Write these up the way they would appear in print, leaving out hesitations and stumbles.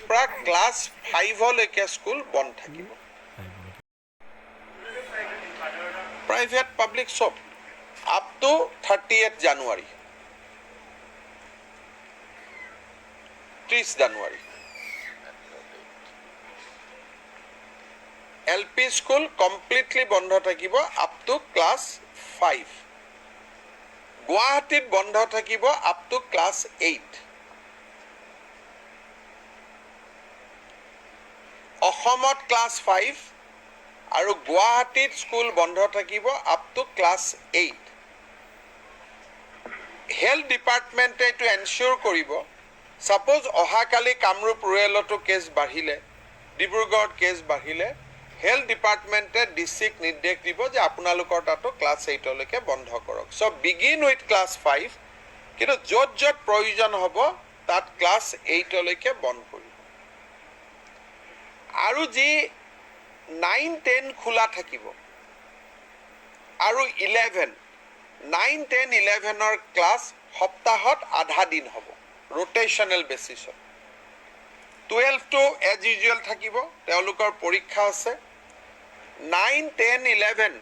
পৰা class 5লৈকে school বন্ধ থাকিব প্ৰাইভেট পাব্লিক সব up to 30th January 30 January LP school completely বন্ধ থাকিব আপ টু ক্লাছ 5 গুৱাহাটীত বন্ধ থাকিব আপ টু ক্লাছ 8 অসমত ক্লাছ 5 আৰু গুৱাহাটীত স্কুল বন্ধ থাকিব আপ টু ক্লাছ 8 হেলথ ডিপাৰ্টমেণ্টে এইটো এনচিয়ৰ কৰিব সাপোজ অহাকালি কামৰূপ ৰুৰেলতো কেছ বাঢ়িলে ডিব্ৰুগড়ত কেছ বাঢ়িলে হেলথ ডিপাৰ্টমেণ্টে ডিস্ট্ৰিক্ট নিৰ্দেশ দিব যে আপোনালোকৰ তাতো ক্লাছ 8লৈকে বন্ধ কৰক সো বিগিন উইথ ক্লাছ 5 কিন্তু য'ত য'ত প্ৰয়োজন হ'ব তাত ক্লাছ 8লৈকে বন্ধ কৰিব আৰু যি 9-10 খোলা থাকিব আৰু 11 9-10-11ৰ ক্লাছ সপ্তাহত আধা দিন হ'ব ৰোটেশনাল বেসিছত 12 to as usual থাকিব তেওঁলোকৰ পৰীক্ষা আছে 9-10-11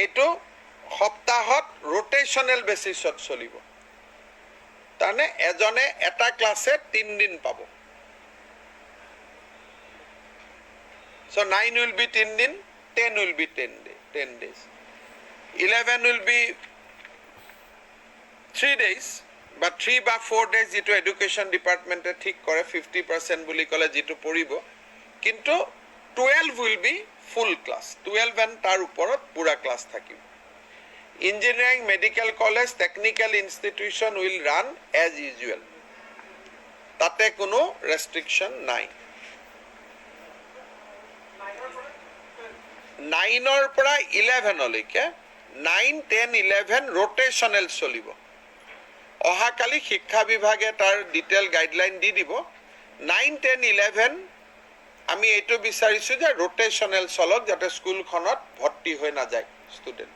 এটো সপ্তাহত ৰোটেশনাল বেসিছত চলিব তানে এজনে এটা ক্লাছে 3 দিন পাব so 9 will be 3 din 10 will be 10 days 11 will be 3 days but 3 বা 4 days যেটো এডুকেশন ডিপার্টমেন্টে ঠিক করে 50% বুলি কলে যেটো পড়িব কিন্তু 12 will be full class 12 and তার উপরত পুরা ক্লাস থাকিব engineering medical college technical institution will run as usual তাতে কোনো রেস্ট্রিকশন নাই 9 পৰা 11 লৈকে 9-10-11 ৰোটেশনাল চলিব অহাকালি শিক্ষা বিভাগে তাৰ ডিটেইল গাইডলাইন দি দিব 9-10-11 আমি এটো বিচাৰিছো যে ৰোটেশনাল চলক যাতে স্কুলখনত ভৰ্তি হৈ না যায় ষ্টুডেন্ট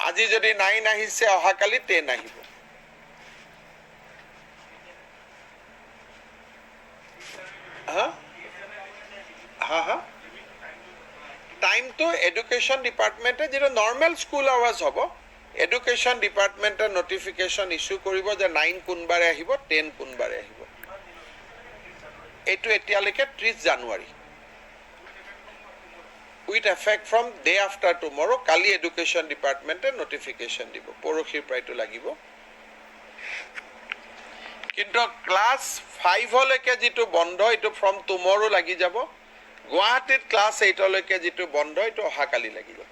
আজি যদি 9 আহিছে অহাকালি 10 আহিব হা টাইম টু এডুকেশন ডিপার্টমেন্টে যেটা নরমাল স্কুল আওয়ার্স হবো এডুকেশন ডিপার্টমেন্টে নোটিফিকেশন ইস্যু করিব যে 9 কোনবারে আহিব 10 কোনবারে আহিব এটো এতিয়ালৈকে 30 জানুৱাৰী with effect from day after tomorrow কালি এডুকেশন ডিপাৰ্টমেন্টে নোটিফিকেশন দিব পৰখিৰ প্ৰায়টো লাগিব কিন্তু ক্লাস 5 লৈকে যেটো বন্ধ এটো ফ্ৰম টুমৰো লাগি যাব গুৱাহাটীত ক্লাস 8 লৈকে যেটো বন্ধ এটো অহাকালি লাগি যাব